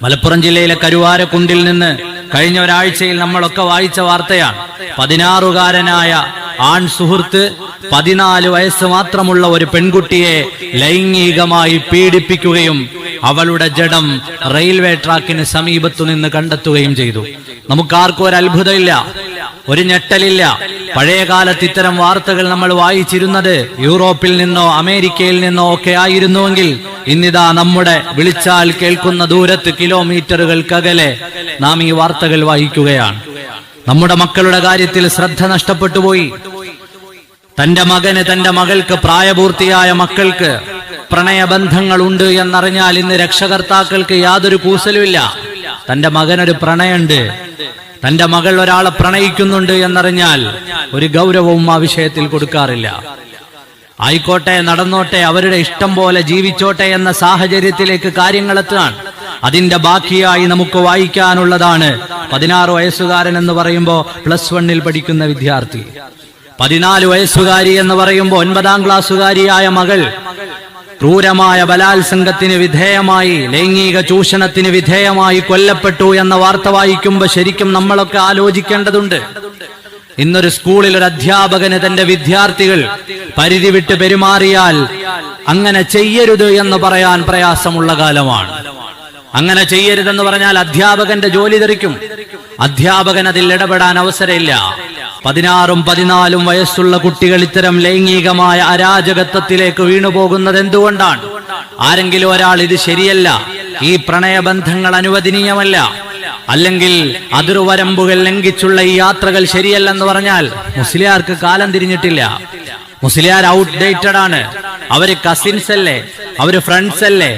മലപ്പുറം ജില്ലയിലെ കരുവാരക്കുണ്ടിൽ നിന്ന് കഴിഞ്ഞ ഒരാഴ്ചയിൽ നമ്മളൊക്കെ വായിച്ച വാർത്തയാണ്. 16-കാരനായ ആൺ സുഹൃത്ത് 14 വയസ്സ് മാത്രമുള്ള ഒരു പെൺകുട്ടിയെ ലൈംഗികമായി പീഡിപ്പിക്കുകയും അവളുടെ ജഡം റെയിൽവേ ട്രാക്കിന് സമീപത്തു നിന്ന് കണ്ടെത്തുകയും ചെയ്തു. നമുക്കാർക്കും ഒരു അത്ഭുതമില്ല, ഒരു ഞെട്ടലില്ല. പഴയകാലത്ത് ഇത്തരം വാർത്തകൾ നമ്മൾ വായിച്ചിരുന്നത് യൂറോപ്പിൽ നിന്നോ അമേരിക്കയിൽ നിന്നോ ഒക്കെ ആയിരുന്നുവെങ്കിൽ ഇന്നിതാ നമ്മുടെ വിളിച്ചാൽ കേൾക്കുന്ന ദൂരത്ത് കിലോമീറ്ററുകൾക്കകലെ നാം ഈ വാർത്തകൾ വായിക്കുകയാണ്. നമ്മുടെ മക്കളുടെ കാര്യത്തിൽ ശ്രദ്ധ നഷ്ടപ്പെട്ടുപോയി. തന്റെ മകന്, തന്റെ മകൾക്ക്, പ്രായപൂർത്തിയായ മക്കൾക്ക് പ്രണയബന്ധങ്ങൾ ഉണ്ട് എന്നറിഞ്ഞാൽ ഇന്ന് രക്ഷകർത്താക്കൾക്ക് യാതൊരു കൂസലുമില്ല. തന്റെ മകനൊരു പ്രണയമുണ്ട്, തന്റെ മകൾ ഒരാളെ പ്രണയിക്കുന്നുണ്ട് എന്നറിഞ്ഞാൽ ഒരു ഗൗരവവും ആ വിഷയത്തിൽ കൊടുക്കാറില്ല. ആയിക്കോട്ടെ, നടന്നോട്ടെ, അവരുടെ ഇഷ്ടം പോലെ ജീവിച്ചോട്ടെ എന്ന സാഹചര്യത്തിലേക്ക് കാര്യങ്ങളെത്താൻ അതിന്റെ ബാക്കിയായി നമുക്ക് വായിക്കാനുള്ളതാണ് 16 വയസ്സുകാരൻ എന്ന് പറയുമ്പോൾ +1 പഠിക്കുന്ന വിദ്യാർത്ഥി, 14 വയസ്സുകാരി എന്ന് പറയുമ്പോൾ 9ാം ക്ലാസ്സുകാരിയായ മകൾ ക്രൂരമായ ബലാത്സംഗത്തിന് വിധേയമായി, ലൈംഗിക ചൂഷണത്തിന് വിധേയമായി കൊല്ലപ്പെട്ടു എന്ന വാർത്ത വായിക്കുമ്പോൾ ശരിക്കും നമ്മളൊക്കെ ആലോചിക്കേണ്ടതുണ്ട്. ഇന്നൊരു സ്കൂളിൽ ഒരു അധ്യാപകന് തന്റെ വിദ്യാർത്ഥികൾ പരിധി വിട്ട് പെരുമാറിയാൽ അങ്ങനെ ചെയ്യരുത് എന്ന് പറയാൻ പ്രയാസമുള്ള കാലമാണ്. അങ്ങനെ ചെയ്യരുതെന്ന് പറഞ്ഞാൽ അധ്യാപകന്റെ ജോലി തെറിക്കും. അധ്യാപകൻ അതിൽ ഇടപെടാൻ അവസരമില്ല. 16ഉം 14ഉം വയസ്സുള്ള കുട്ടികൾ ഇത്തരം ലൈംഗികമായ അരാജകത്വത്തിലേക്ക് വീണുപോകുന്നത് എന്തുകൊണ്ടാണ്? ആരെങ്കിലും ഒരാൾ ഇത് ശരിയല്ല, ഈ പ്രണയബന്ധങ്ങൾ അനുവദനീയമല്ല, അല്ലെങ്കിൽ അതിർവരമ്പുകൾ ലംഘിച്ചുള്ള ഈ യാത്രകൾ ശരിയല്ലെന്ന് പറഞ്ഞാൽ മുസ്ലിയാർക്ക് കാലം തിരിഞ്ഞിട്ടില്ല. മുസ്ലിയാർ ഔട്ട്ഡേറ്റഡ് ആണ്. അവര് കസിൻസ് അല്ലേ, അവര് ഫ്രണ്ട്സ് അല്ലേ,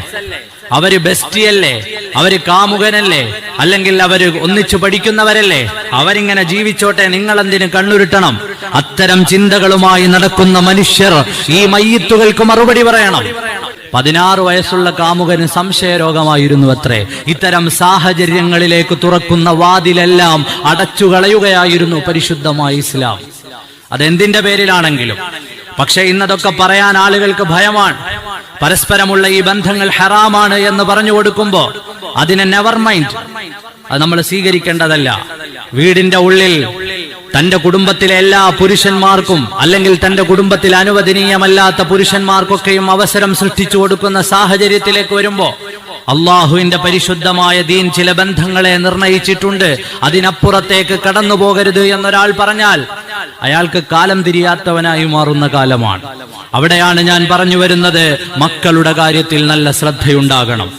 അവര് ബെസ്റ്റിയല്ലേ, അവര് കാമുകനല്ലേ, അല്ലെങ്കിൽ അവര് ഒന്നിച്ചു പഠിക്കുന്നവരല്ലേ, അവരിങ്ങനെ ജീവിച്ചോട്ടെ, നിങ്ങളെന്തിന് കണ്ണുരുട്ടണം? അത്തരം ചിന്തകളുമായി നടക്കുന്ന മനുഷ്യർ ഈ മയ്യിത്തുകൾക്ക് മറുപടി പറയണം. 16 വയസ്സുള്ള കാമുകന് സംശയരോഗമായിരുന്നു അത്രേ. ഇത്തരം സാഹചര്യങ്ങളിലേക്ക് തുറക്കുന്ന വാതിലെല്ലാം അടച്ചുകളയുകയായിരുന്നു പരിശുദ്ധമായ ഇസ്ലാം, അതെന്തിന്റെ പേരിലാണെങ്കിലും. പക്ഷെ ഇന്നതൊക്കെ പറയാൻ ആളുകൾക്ക് ഭയമാണ്. പരസ്പരമുള്ള ഈ ബന്ധങ്ങൾ ഹറാമാണ് എന്ന് പറഞ്ഞു കൊടുക്കുമ്പോ അതിനെ നെവർ മൈൻഡ്, അത് നമ്മൾ സ്വീകരിക്കേണ്ടതല്ല. വീടിന്റെ ഉള്ളിൽ തന്റെ കുടുംബത്തിലെ എല്ലാ പുരുഷന്മാർക്കും, അല്ലെങ്കിൽ തന്റെ കുടുംബത്തിൽ അനുവദനീയമല്ലാത്ത പുരുഷന്മാർക്കൊക്കെയും അവസരം സൃഷ്ടിച്ചു കൊടുക്കുന്ന സാഹചര്യത്തിലേക്ക് വരുമ്പോ അള്ളാഹുവിന്റെ പരിശുദ്ധമായ ദീൻ ചില ബന്ധങ്ങളെ നിർണയിച്ചിട്ടുണ്ട്. അതിനപ്പുറത്തേക്ക് കടന്നു പോകരുത് എന്നൊരാൾ പറഞ്ഞാൽ അയാൾക്ക് കാലം തിരിയാത്തവനായി മാറുന്ന കാലമാണ്. അവിടെയാണ് ഞാൻ പറഞ്ഞു വരുന്നത്, മക്കളുടെ കാര്യത്തിൽ നല്ല ശ്രദ്ധയുണ്ടാകണം.